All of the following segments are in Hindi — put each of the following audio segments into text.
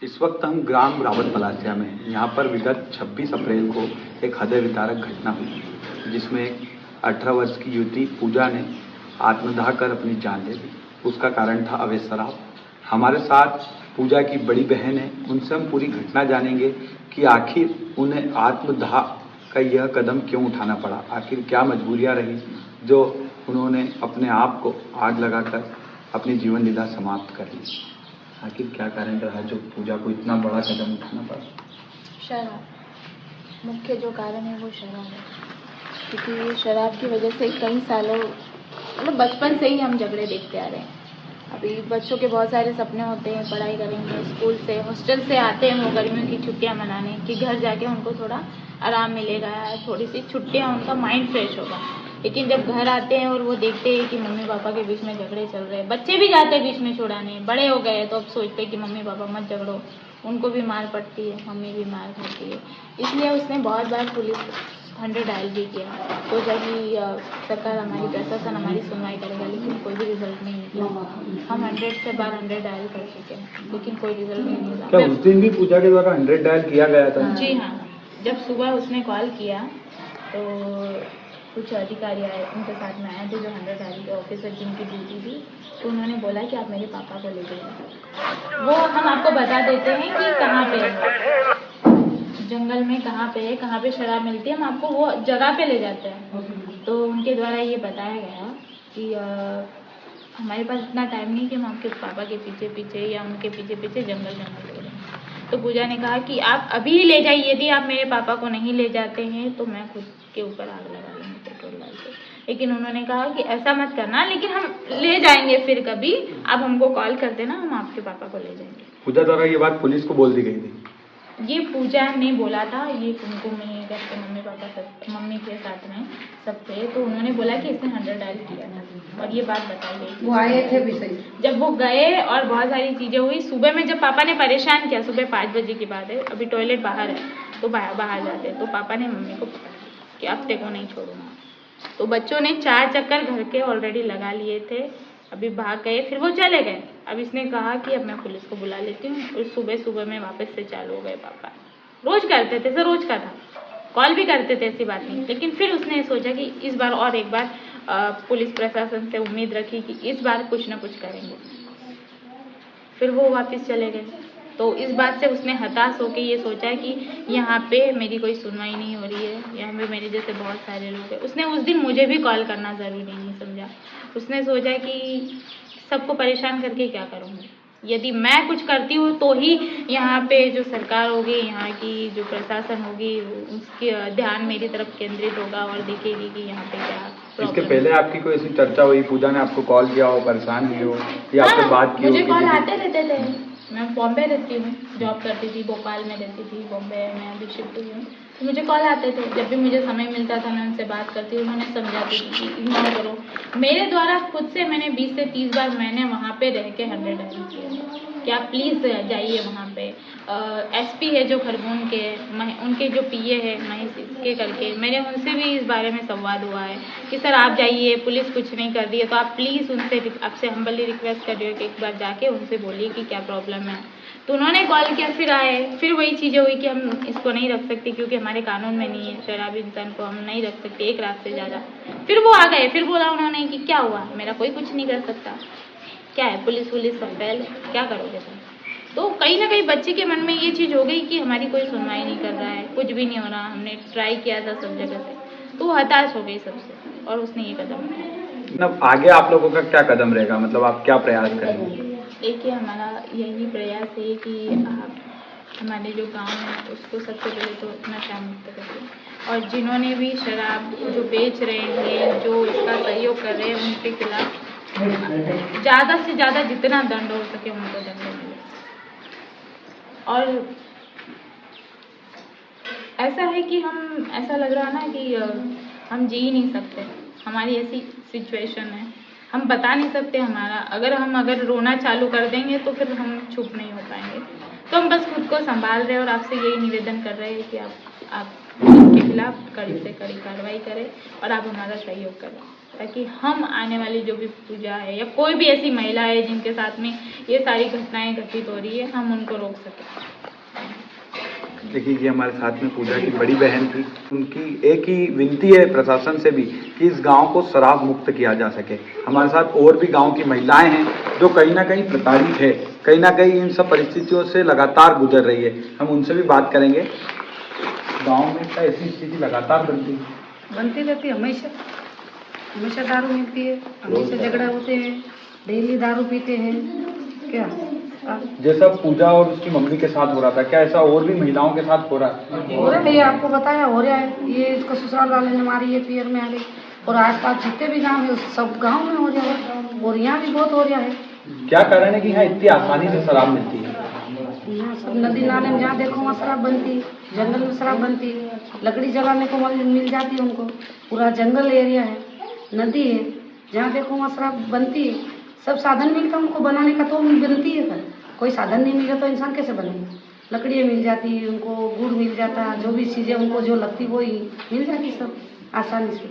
इस वक्त हम ग्राम रावत पलासिया में हैं। यहाँ पर विगत 26 अप्रैल को एक हृदय विदारक घटना हुई, जिसमें एक 18 वर्ष की युवती पूजा ने आत्मदाह कर अपनी जान ले ली। उसका कारण था अवैध शराब। हमारे साथ पूजा की बड़ी बहन है, उनसे हम पूरी घटना जानेंगे कि आखिर उन्हें आत्मदाह का यह कदम क्यों उठाना पड़ा, आखिर क्या मजबूरियाँ रही जो उन्होंने अपने आप को आग लगाकर अपनी जीवन लीला समाप्त कर ली। आखिर क्या कारण रहा जो पूजा को इतना बड़ा कदम उठाना पड़ा? शराब। मुख्य जो कारण है वो शराब है, क्योंकि शराब की वजह से कई सालों मतलब बचपन से ही हम झगड़े देखते आ रहे हैं। अभी बच्चों के बहुत सारे सपने होते हैं, पढ़ाई करेंगे, स्कूल से हॉस्टल से आते हैं वो गर्मियों की छुट्टियां मनाने कि घर जाके उनको थोड़ा आराम मिलेगा, थोड़ी सी छुट्टियां, उनका माइंड फ्रेश होगा। लेकिन जब घर आते हैं और वो देखते हैं कि मम्मी पापा के बीच में झगड़े चल रहे हैं, बच्चे भी जाते हैं बीच में छुड़ाने, बड़े हो गए तो अब सोचते हैं कि मम्मी पापा मत झगड़ो, उनको भी मार पड़ती है, मम्मी भी मार खाती है। इसलिए उसने बहुत बार पुलिस 100 डायल भी किया, सोचा कि सरकार हमारी प्रशासन हमारी सुनवाई करेगा, लेकिन कोई भी रिजल्ट नहीं निकला। हम 100 से बार 100 डायल कर चुके हैं, लेकिन कोई रिजल्ट नहीं मिला। क्या उस दिन भी पूजा के द्वारा 100 डायल किया गया था? जी हाँ, जब सुबह उसने कॉल किया तो कुछ अधिकारी आए, उनके साथ में आए थे जो 100 डायल के ऑफिसर जिनकी ड्यूटी थी, तो उन्होंने बोला कि आप मेरे पापा को ले जाइए। वो हम आपको बता देते हैं कि कहाँ पे है, जंगल में कहाँ पे है, कहाँ पे शराब मिलती है, हम आपको वो जगह पे ले जाते हैं। तो उनके द्वारा ये बताया गया कि हमारे पास इतना टाइम नहीं कि हम आपके पापा के पीछे पीछे या उनके पीछे पीछे जंगल जंगल ले जाएं। तो पूजा ने कहा कि आप अभी ले जाइए, यदि आप मेरे पापा को नहीं ले जाते हैं तो मैं खुद के ऊपर आग लगा लूँगी पेट्रोल डाल के। लेकिन उन्होंने कहा कि ऐसा मत करना, लेकिन हम ले जाएंगे फिर कभी, आप हमको कॉल कर देना, हम आपके पापा को ले जाएंगे। पूजा द्वारा ये बात पुलिस को बोल दी गई थी? ये पूजा ने बोला था, ये कुमकुम में घर के मम्मी पापा सब, मम्मी के साथ में सब थे, तो उन्होंने बोला कि इसने 100 डायल किया था और ये बात बताई गई थी। वो आए थे भी सही। जब वो गए और बहुत सारी चीज़ें हुई, सुबह में जब पापा ने परेशान किया, सुबह 5 बजे की बात है, अभी टॉयलेट बाहर है तो बाहर जाते, तो पापा ने मम्मी को पकड़ा कि अब तेरे को नहीं छोड़ूंगा। तो बच्चों ने 4 चक्कर घर के ऑलरेडी लगा लिए थे, अभी भाग गए, फिर वो चले गए। अब इसने कहा कि अब मैं पुलिस को बुला लेती हूँ, और सुबह सुबह में वापस से चालू हो गए पापा। रोज करते थे, रोज का था, कॉल भी करते थे, ऐसी बात नहीं। लेकिन फिर उसने सोचा कि इस बार और एक बार पुलिस प्रशासन से उम्मीद रखी कि इस बार कुछ ना कुछ करेंगे। फिर वो वापस चले गए। तो इस बात से उसने हताश होकर ये सोचा कि यहाँ पे मेरी कोई सुनवाई नहीं हो रही है, यहाँ पे मेरे जैसे बहुत सारे लोग हैं। उसने उस दिन मुझे भी कॉल करना ज़रूरी नहीं समझा। उसने सोचा कि सबको परेशान करके क्या करूँगी, यदि मैं कुछ करती हूँ तो ही यहाँ पे जो सरकार होगी, यहाँ की जो प्रशासन होगी, उसके ध्यान मेरी तरफ केंद्रित होगा और देखेगी कि यहाँ पे क्या प्रॉब्लम। इसके पहले आपकी कोई ऐसी चर्चा हुई, पूजा ने आपको कॉल किया हो, परेशान हुई हो या आपसे बात की हो? मुझे कॉल आते रहते थे। मैं बॉम्बे रहती हूँ, जॉब करती थी, भोपाल में रहती थी, बॉम्बे में अभी शिफ्ट हुई हूँ, तो मुझे कॉल आते थे। जब भी मुझे समय मिलता था मैं उनसे बात करती, उन्होंने समझाती थी कि इग्नोर करो। मेरे द्वारा खुद से मैंने 20 से 30 बार मैंने वहाँ पे रह के 100 डायल किया कि आप प्लीज़ जाइए वहाँ पे। एसपी है जो खरगोन के, उनके जो पीए है महेश इसके करके, मेरे उनसे भी इस बारे में संवाद हुआ है कि सर आप जाइए, पुलिस कुछ नहीं कर रही है तो आप प्लीज़ उनसे, आपसे हम्बली रिक्वेस्ट कर रही हो कि एक बार जाके उनसे बोलिए कि क्या प्रॉब्लम है। तो उन्होंने कॉल किया, फिर आए, फिर वही चीज़ें हुई कि हम इसको नहीं रख सकते क्योंकि हमारे कानून में नहीं है, शराबी इंसान को हम नहीं रख सकते 1 रात से ज़्यादा। फिर वो आ गए, फिर बोला उन्होंने कि क्या हुआ, मेरा कोई कुछ नहीं कर सकता, क्या है पुलिस सब पहले, क्या करोगे तुम। तो कहीं ना कहीं बच्चे के मन में ये चीज़ हो गई कि हमारी कोई सुनवाई नहीं कर रहा है, कुछ भी नहीं हो रहा, हमने ट्राई किया था सब जगह से, तो वो हताश हो गई सबसे और उसने ये कदम उठाया। मतलब आगे आप लोगों का क्या कदम रहेगा, मतलब आप क्या प्रयास करेंगे? देखिए हमारा यही प्रयास है कि आप हमारे जो गांव है उसको सबसे पहले तो नशा मुक्त करें, और जिन्होंने भी शराब जो बेच रहे हैं, जो इसका सहयोग कर रहे हैं, उनके खिलाफ ज़्यादा से ज़्यादा जितना दंड हो सके उनको दंड मिले। और ऐसा है कि हम, ऐसा लग रहा ना कि हम जी ही नहीं सकते, हमारी ऐसी सिचुएशन है, हम बता नहीं सकते हमारा, अगर रोना चालू कर देंगे तो फिर हम चुप नहीं हो पाएंगे। तो हम बस खुद को संभाल रहे हैं और आपसे यही निवेदन कर रहे हैं कि आप इसके खिलाफ कड़ी से कड़ी कार्रवाई करें और आप हमारा सहयोग करें। ताकि हम आने वाली जो भी पूजा है या कोई भी ऐसी महिला है जिनके साथ में ये सारी घटनाएं घटित हो रही है, हम उनको रोक सकें। देखिए, ये हमारे साथ में पूजा की बड़ी बहन थी। उनकी एक ही विनती है प्रशासन से भी कि इस गांव को शराब मुक्त किया जा सके। हमारे साथ और भी गांव की महिलाएं हैं जो कहीं ना कहीं प्रताड़ित है, कहीं ना कहीं इन सब परिस्थितियों से लगातार गुजर रही है। हम उनसे भी बात करेंगे। गांव में क्या ऐसी स्थिति लगातार बनती रहती है, हमेशा दारू मिलती है, हमेशा झगड़ा होते हैं, डेली दारू पीते हैं। क्या जैसा पूजा और उसकी मम्मी के साथ हो रहा था, क्या ऐसा और भी महिलाओं के साथ हो रहा है? हो रहा है, आपको बताया हो रहा है। ये इसको ससुराल वाले ने मारी है, पियर में आ गई। और आसपास जितने भी गांव है सब गांव में हो रहा है, और यहाँ भी बहुत हो रहा है। क्या कारण है कि यहाँ इतनी आसानी से शराब मिलती है? यहाँ सब नदी नाले में जहाँ देखो वहाँ शराब बनती, जंगल में शराब बनती, लकड़ी जलाने को मिल जाती है उनको। पूरा जंगल एरिया है, नदी है, जहाँ देखो वहाँ शराब बनती है। सब साधन मिलता है उनको बनाने का, तो बनती है। पर कोई साधन नहीं मिला तो इंसान कैसे बनेगा? लकड़ियाँ मिल जाती है उनको, गुड़ मिल जाता है, जो भी चीज़ें उनको जो लगती वो ही मिल जाती सब आसानी से।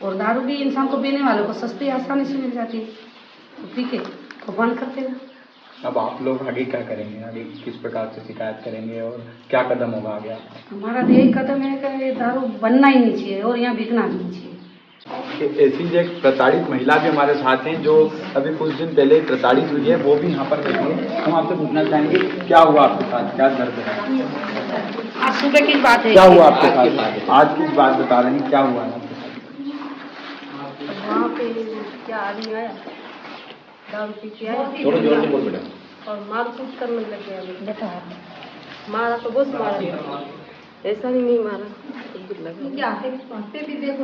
और दारू भी इंसान को पीने वालों को सस्ती आसानी से मिल जाती है, तो पी के तो बंद करते हैं। अब आप लोग आगे क्या करेंगे? आगे किस प्रकार से शिकायत करेंगे और क्या कदम होगा आगे? हमारा यही कदम है कि ये दारू बनना ही नहीं चाहिए और यहाँ बिकना भी नहीं चाहिए। ऐसी जो एक प्रताड़ित महिला भी हमारे साथ हैं जो अभी कुछ दिन पहले प्रताड़ित हुई है, वो भी यहाँ पर बैठी है। हम आपसे पूछना चाहेंगे क्या हुआ आपके साथ, क्या दर्द है? आज सुबह की बात है। क्या हुआ आपके साथ? आज की बात बता रहे हैं, क्या हुआ है आपके साथ? वहाँ पे क्या आदमी आया, दारू पी के आया, थोड़ा जोर से बोल बेटा। और मार कूट करने लग गया बेटा। मारा तो बहुत मारा, ऐसा नहीं मारा,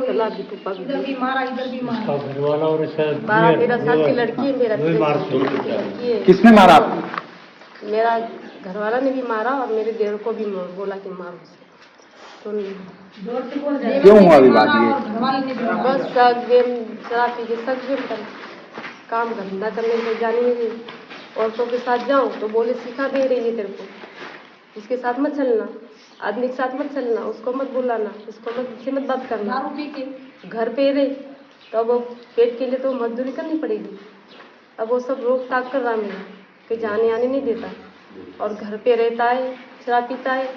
तालाब भी टूपा भी, इधर भी मारा, इधर भी मारा। घर वाला और 12-13 साल की लड़की है मेरा, लड़की है। किसने मारा आपको? मेरा घर वाला ने भी मारा और मेरे देवर को भी बोला कि मारो उसे। तो क्यों हुआ विवाद ये? बस शक गेम शराब पी के शक गेम कर काम धंधा करने को जाने में औरतों के साथ जाऊं तो बोले सिखा दे रही है तेरे को, उसके साथ मत चलना, आदमी के साथ मत चलना, उसको मत बुलाना, उसको मत इससे मत बात करना। दारू पी के घर पे रहे तो अब पेट के लिए तो मजदूरी करनी पड़ेगी। अब वो सब रोक टाक कर रहा मेरा कि जाने आने नहीं देता, और घर पे रहता है, शराब पीता है,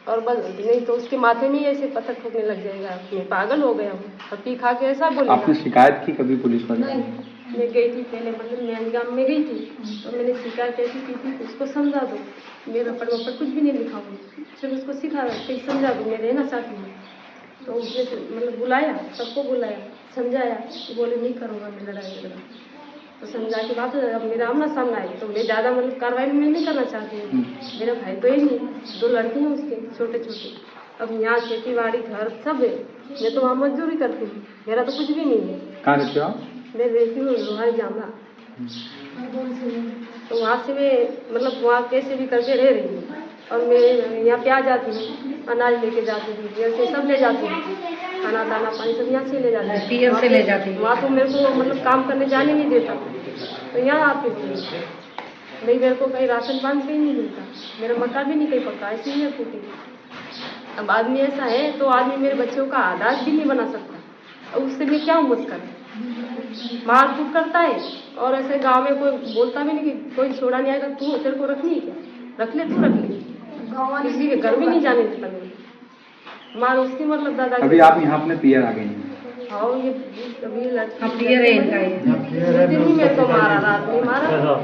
और बस नहीं तो उसके माथे में ही ऐसे पत्थर ठोकने लग जाएगा। मैं पागल हो गया हूँ, और पी खा के ऐसा बोलेगा। आपने शिकायत की कभी पुलिस पर? नहीं, मैं गई थी पहले, मतलब मैं अंजाम में गई थी तो मैंने शिकायत ऐसी की थी, उसको समझा दो, मेरा पर कुछ भी नहीं लिखा हुआ, सिर्फ उसको सिखा दो, समझा दो, मैं रहना चाहती हूँ। तो उसने मतलब बुलाया, सबको बुलाया, समझाया, बोले नहीं करूँगा मैं लड़ाई झगड़ा। तो समझा के बात अब मेरा आमना सामना है, तो मैं ज़्यादा मतलब कार्रवाई में नहीं करना चाहती हूँ। मेरा भाई तो ही नहीं, 2 लड़के हैं उसके छोटे छोटे। अब यहाँ खेती बाड़ी घर सब है, मैं तो वहाँ मजदूरी करती हूँ, मेरा तो कुछ भी नहीं है। कहाँ रहते हो आप? मैं रहती हूँ लोहाई जामला, तो वहाँ से मैं मतलब वहाँ कैसे भी करके रह रही हूँ। और मैं यहाँ पे आ जाती हूँ, अनाज लेके जाती हूँ, जैसे सब ले जाती हूँ, खाना दाना पानी सब यहाँ से ले जाती हूँ, पीएम से ले जाती हूँ। वहाँ तो मेरे को मतलब काम करने जाने नहीं देता, तो यहाँ आती हूँ भाई, मेरे को कहीं राशन पानी भी नहीं मिलता, मेरा मकान भी नहीं कहीं पक्का, ऐसे ही है टूटी। अब आदमी ऐसा है तो आदमी मेरे बच्चों का आधार भी नहीं बना सकता, और उससे मैं क्या उम्मीद करूँ? मार कूट करता है, और ऐसे गांव में कोई बोलता भी नहीं कि कोई छोड़ा नहीं आएगा, तू तेरे को रखनी है क्या? रख ले, तू रख ले, किसी के घर भी नहीं जाने देता मेरे। मार उसकी मतलब दादा। अभी आप यहाँ अपने पियर आ गई हैं? हाँ, ये अभी लड़की पियर है इनका, ये दिन ही मेरे को मारा, रात में मारा।